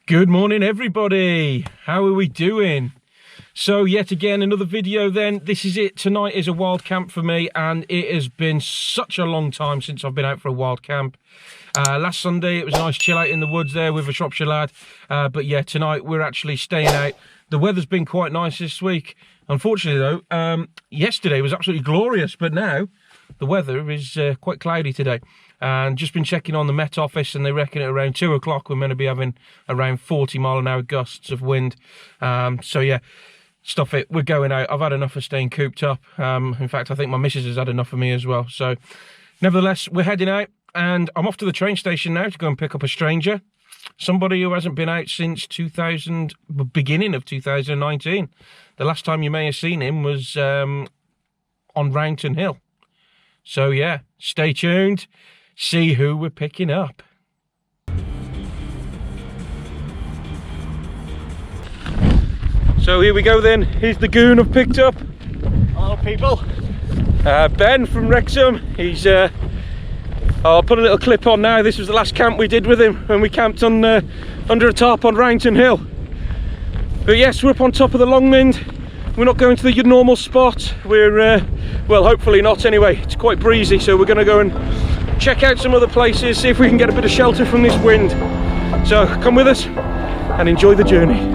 Good morning, everybody. How are we doing? So yet again, another video then. This is it. Tonight is a wild camp for me, and it has been such a long time since I've been out for a wild camp. Last Sunday, it was a nice chill out in the woods there with a Shropshire lad. But yeah, tonight we're actually staying out. The weather's been quite nice this week. Unfortunately though, yesterday was absolutely glorious, but now the weather is quite cloudy today. And just been checking on the Met Office, and they reckon at around 2 o'clock we're meant to be having around 40-mile-an-hour gusts of wind. So yeah, stuff it, we're going out. I've had enough of staying cooped up. In fact, I think my missus has had enough of me as well. So nevertheless, we're heading out, and I'm off to the train station now to go and pick up a stranger. Somebody who hasn't been out since beginning of 2019. The last time you may have seen him was on Roundton Hill. So yeah, stay tuned. See who we're picking up. So here we go then. Here's the goon I've picked up. Hello people. Ben from Wrexham. He's I'll put a little clip on now. This was the last camp we did with him when we camped on under a tarp on Roundton Hill. But yes, we're up on top of the Longmynd. We're not going to the normal spot. We're well, hopefully not anyway. It's quite breezy, so we're going to go and check out some other places, see if we can get a bit of shelter from this wind. So come with us and enjoy the journey.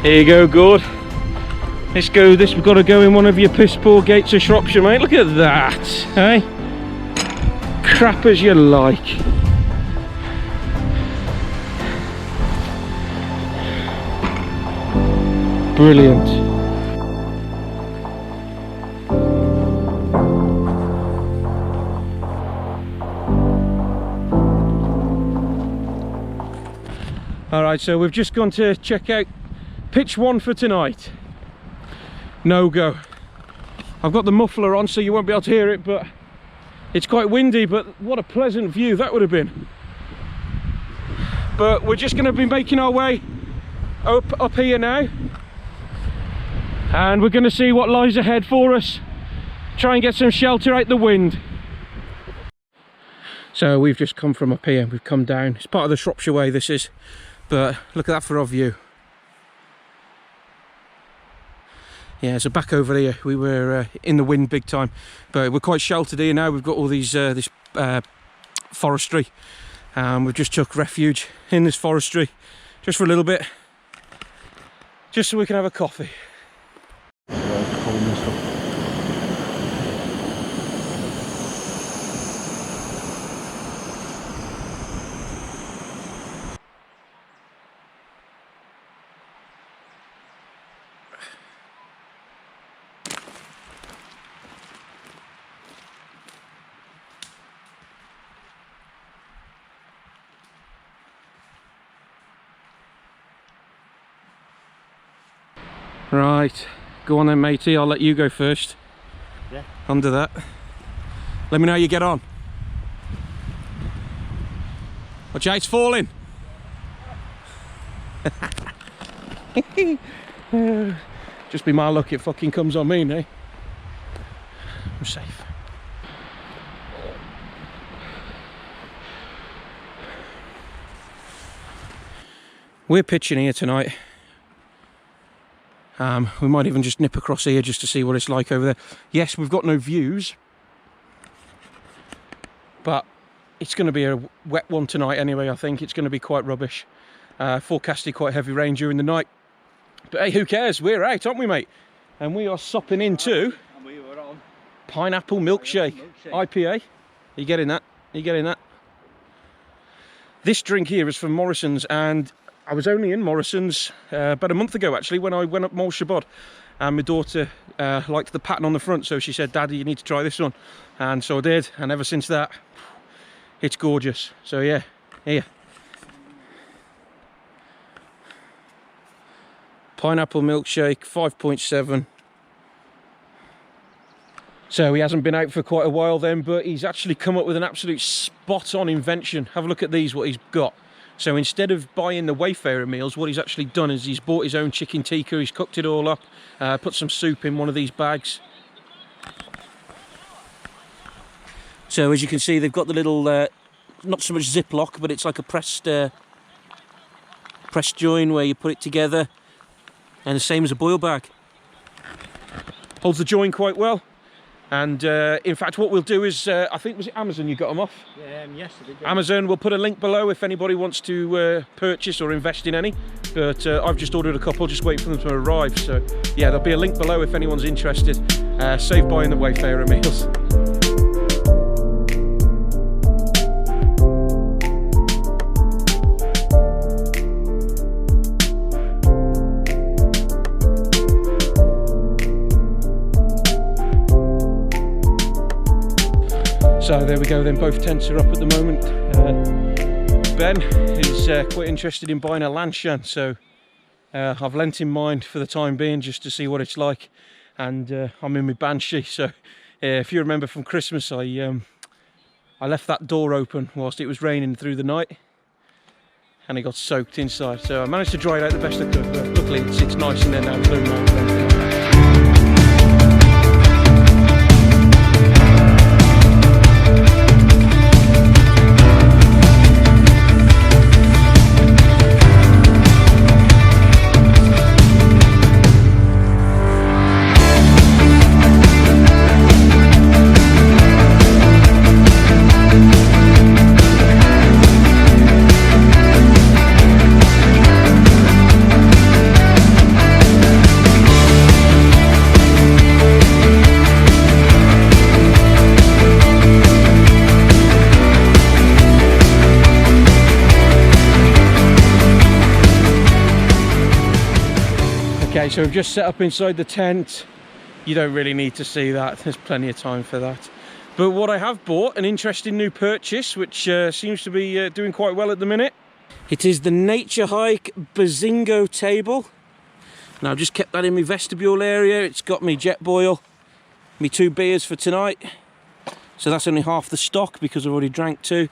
Here you go, good. Let's go. We've got to go in one of your piss poor gates of Shropshire, mate. Look at that, eh? Crap as you like. Brilliant. All right, so we've just gone to check out pitch one for tonight. No go. I've got the muffler on so you won't be able to hear it, but it's quite windy. But what a pleasant view that would have been. But we're just going to be making our way up here now, and we're going to see what lies ahead for us. Try and get some shelter out the wind. So we've just come from up here, we've come down. It's part of the Shropshire way, this is, but look at that for our view. Yeah, so back over here, we were in the wind big time, but we're quite sheltered here now. We've got all these this forestry. We've just took refuge in this forestry, just for a little bit, just so we can have a coffee. Right, go on then matey, I'll let you go first. Yeah. Under that. Let me know how you get on. Watch out, it's falling. Just be my luck it fucking comes on me, eh? I'm safe. We're pitching here tonight. We might even just nip across here just to see what it's like over there. Yes, we've got no views, but it's going to be a wet one tonight anyway. I think it's going to be quite rubbish. Forecasted quite heavy rain during the night, but hey, who cares? We're out, aren't we, mate? And we are sopping into pineapple milkshake IPA. Are you getting that? Are you getting that? This drink here is from Morrison's, and I was only in Morrison's about a month ago actually, when I went up Mole Shabod, and my daughter liked the pattern on the front, so she said, "Daddy, you need to try this one," and so I did, and ever since that it's gorgeous. So yeah, here, pineapple milkshake, 5.7, So he hasn't been out for quite a while then, but he's actually come up with an absolute spot-on invention. Have a look at these, what he's got. So instead of buying the Wayfarer meals, what he's actually done is he's bought his own chicken tikka, he's cooked it all up, put some soup in one of these bags. So as you can see, they've got the little, not so much Ziploc, but it's like a pressed join where you put it together, and the same as a boil bag. Holds the join quite well. And in fact, what we'll do is, I think, was it Amazon you got them off? Yes, I did. Amazon, we'll put a link below if anybody wants to purchase or invest in any. But I've just ordered a couple, just waiting for them to arrive. So yeah, there'll be a link below if anyone's interested. Save buying the Wayfarer meals. So there we go then, both tents are up at the moment. Ben is quite interested in buying a Lanshan, so I've lent him mine for the time being just to see what it's like. And I'm in my Banshee, so if you remember from Christmas, I left that door open whilst it was raining through the night and it got soaked inside. So I managed to dry it out the best I could, but luckily it's nice in there now, there's no mold or anything like that. Okay, so we've just set up inside the tent. You don't really need to see that, there's plenty of time for that. But what I have bought, an interesting new purchase, which seems to be doing quite well at the minute. It is the Nature Hike Bazingo table. Now I've just kept that in my vestibule area. It's got me jet boil, me 2 beers for tonight. So that's only half the stock because I've already drank 2.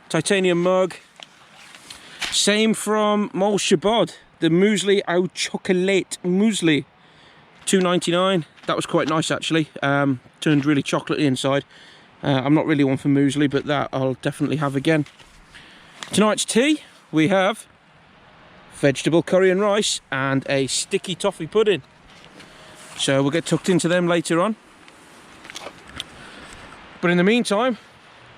Titanium mug. Same from Mole Shabod. The muesli au chocolat muesli, $2.99. That was quite nice actually. Turned really chocolatey inside. I'm not really one for muesli, but that I'll definitely have again. Tonight's tea, we have vegetable curry and rice and a sticky toffee pudding. So we'll get tucked into them later on. But in the meantime,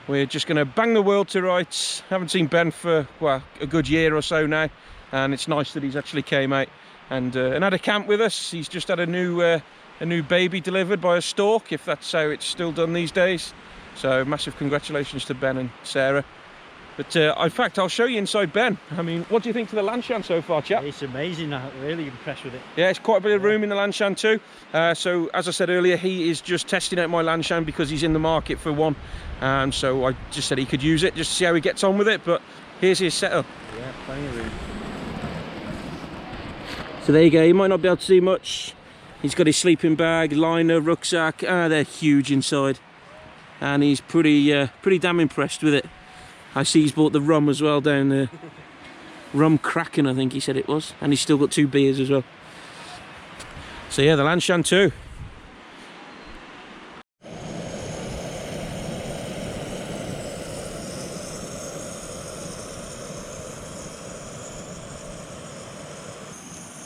we're just going to bang the world to rights. Haven't seen Ben for, well, a good year or so now. And it's nice that he's actually came out and had a camp with us. He's just had a new baby delivered by a stork, if that's how it's still done these days. So massive congratulations to Ben and Sarah. But in fact, I'll show you inside Ben. I mean, what do you think to the Lanshan so far, chap? It's amazing. I'm really impressed with it. Yeah, it's quite a bit of room in the Lanshan too. So as I said earlier, he is just testing out my Lanshan because he's in the market for one. So I just said he could use it just to see how he gets on with it. But here's his setup. Yeah, plenty of room. So there you go, you might not be able to see much. He's got his sleeping bag, liner, rucksack. They're huge inside. And he's pretty damn impressed with it. I see he's bought the rum as well down there. Rum Kraken, I think he said it was. And he's still got 2 beers as well. So yeah, the Lanshan too.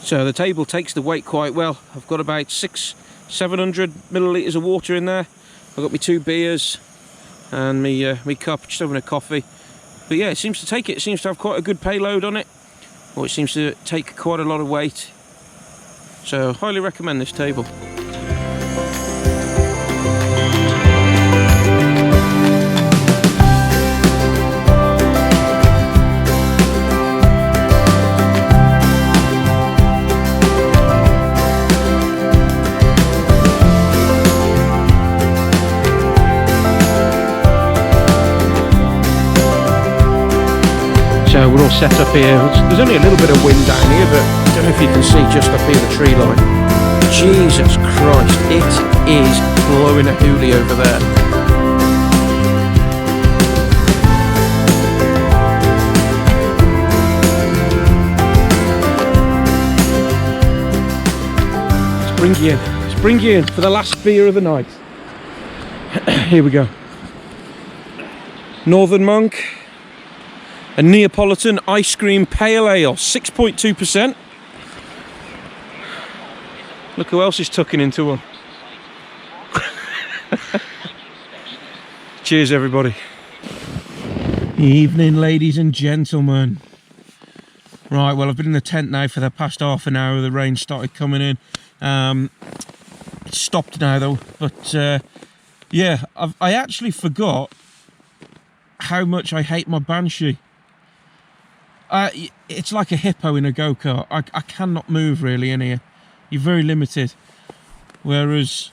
So the table takes the weight quite well. I've got about 600-700 millilitres of water in there. I've got my 2 beers and me cup, just having a coffee. But yeah, it seems to take it. It seems to have quite a good payload on it. Or it seems to take quite a lot of weight. So highly recommend this table. So we're all set up here. There's only a little bit of wind down here, but I don't know if you can see just up here the tree line. Jesus Christ, it is blowing a hoolie over there. Let's bring you in. Let's bring you in for the last beer of the night. Here we go. Northern Monk, a Neapolitan ice cream pale ale, 6.2%. Look who else is tucking into one. Cheers, everybody. Evening, ladies and gentlemen. Right, well, I've been in the tent now for the past half an hour. The rain started coming in. It's stopped now, though. But yeah, I actually forgot how much I hate my Banshee. It's like a hippo in a go-kart. I cannot move really in here. You're very limited, whereas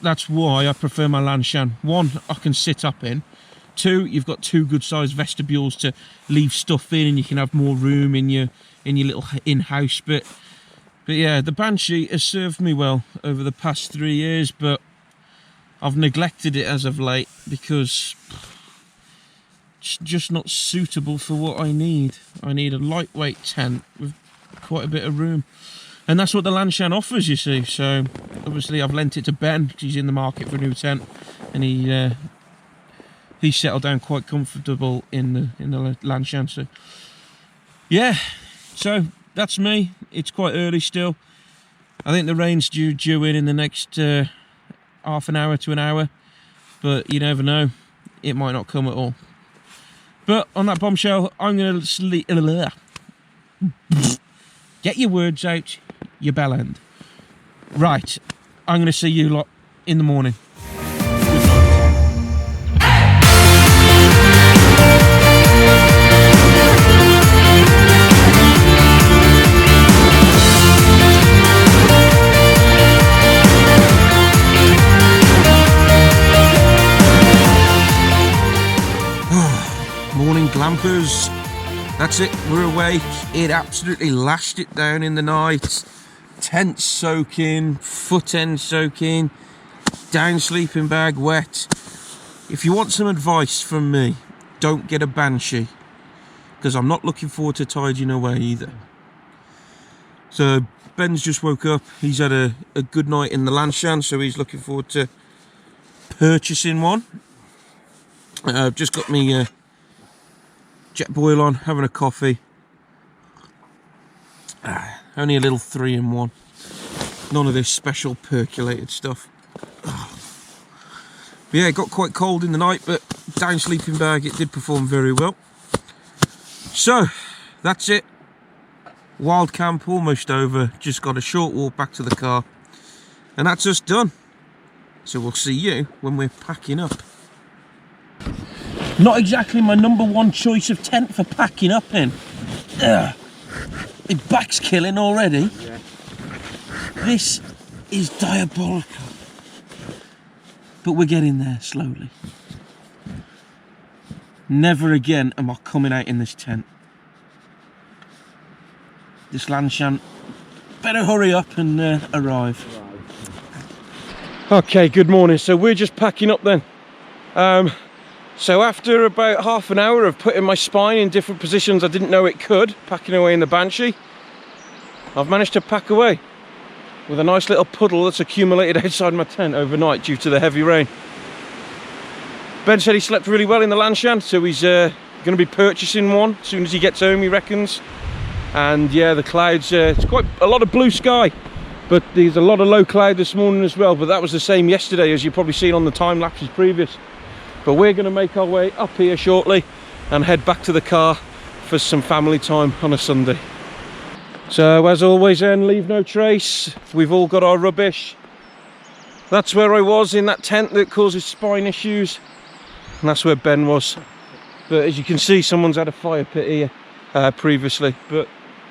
that's why I prefer my Lanshan. One, I can sit up in. Two, you've got two good sized vestibules to leave stuff in, and you can have more room in your little in-house bit. But yeah, the Banshee has served me well over the past 3 years, but I've neglected it as of late because it's just not suitable for what I need. I need a lightweight tent with quite a bit of room. And that's what the Lanshan offers, you see. So obviously I've lent it to Ben because he's in the market for a new tent, and he settled down quite comfortable in the Lanshan. So yeah, so that's me. It's quite early still. I think the rain's due in the next half an hour to an hour, but you never know. It might not come at all. But on that bombshell, I'm going to sleep. Get your words out, you bellend. Right, I'm going to see you lot in the morning. Morning glampers. That's it, we're awake. It absolutely lashed it down in the night. Tent soaking, foot end soaking, down sleeping bag wet. If you want some advice from me, don't get a Banshee, because I'm not looking forward to tidying away either. So Ben's just woke up. He's had a good night in the Lanshan, so he's looking forward to purchasing one. I've just got me jet boil on, having a coffee. Only a little 3-in-1. None of this special percolated stuff. But yeah, it got quite cold in the night, but down sleeping bag, it did perform very well. So that's it. Wild camp almost over. Just got a short walk back to the car, and that's us done. So we'll see you when we're packing up. Not exactly my #1 choice of tent for packing up in. Ugh. My back's killing already. Yeah. This is diabolical. But we're getting there slowly. Never again am I coming out in this tent. This Lanshan better hurry up and arrive. Okay, good morning. So we're just packing up then. So after about half an hour of putting my spine in different positions I didn't know it could, packing away in the Banshee, I've managed to pack away with a nice little puddle that's accumulated outside my tent overnight due to the heavy rain. Ben said he slept really well in the Lanshan, so he's going to be purchasing one as soon as he gets home, he reckons. And yeah, the clouds, it's quite a lot of blue sky, but there's a lot of low cloud this morning as well, but that was the same yesterday, as you've probably seen on the time lapses previous. But we're going to make our way up here shortly and head back to the car for some family time on a Sunday. So as always then, leave no trace. We've all got our rubbish. That's where I was, in that tent that causes spine issues. And that's where Ben was. But as you can see, someone's had a fire pit here previously. But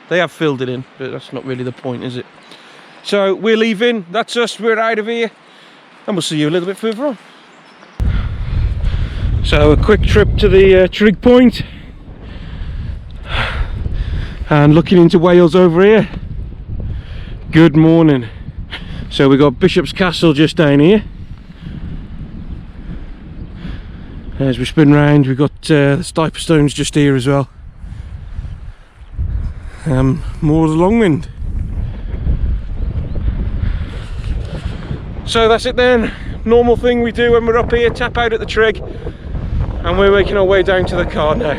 they have filled it in. But that's not really the point, is it? So we're leaving. That's us. We're out of here. And we'll see you a little bit further on. So a quick trip to the trig point, and looking into Wales over here. Good morning. So we got Bishop's Castle just down here. As we spin round, we've got the Stiper Stones just here as well. More of the Longmynd. So that's it then. Normal thing we do when we're up here, tap out at the trig, and we're making our way down to the car now.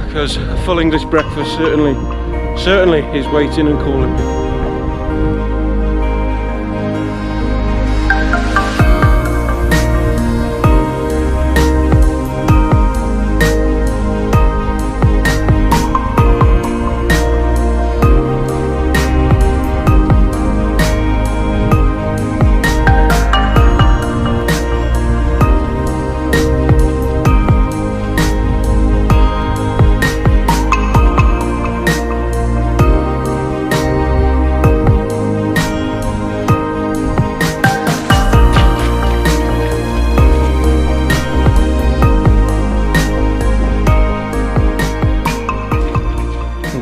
Because a full English breakfast certainly is waiting and calling me.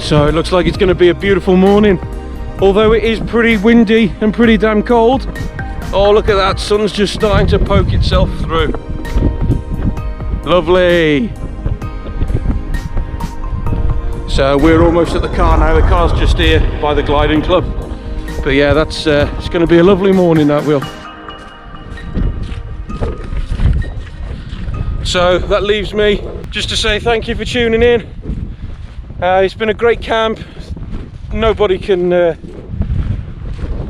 So it looks like it's going to be a beautiful morning, although it is pretty windy and pretty damn cold. Oh, look at that, sun's just starting to poke itself through. Lovely. So we're almost at the car now. The car's just here by the gliding club. But yeah, that's it's going to be a lovely morning, that will. So that leaves me just to say thank you for tuning in. It's been a great camp. Nobody can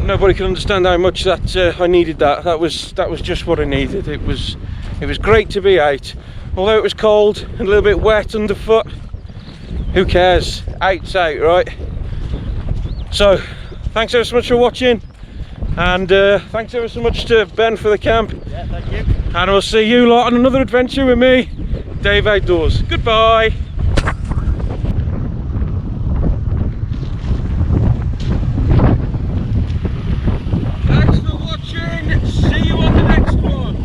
understand how much that I needed that. That was just what I needed. It was great to be out, although it was cold and a little bit wet underfoot. Who cares? Out's out, right? So thanks ever so much for watching, and thanks ever so much to Ben for the camp. Yeah, thank you. And we'll see you lot on another adventure with me, Dave Outdoors. Goodbye. See you on the next one.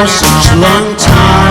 Such a long time.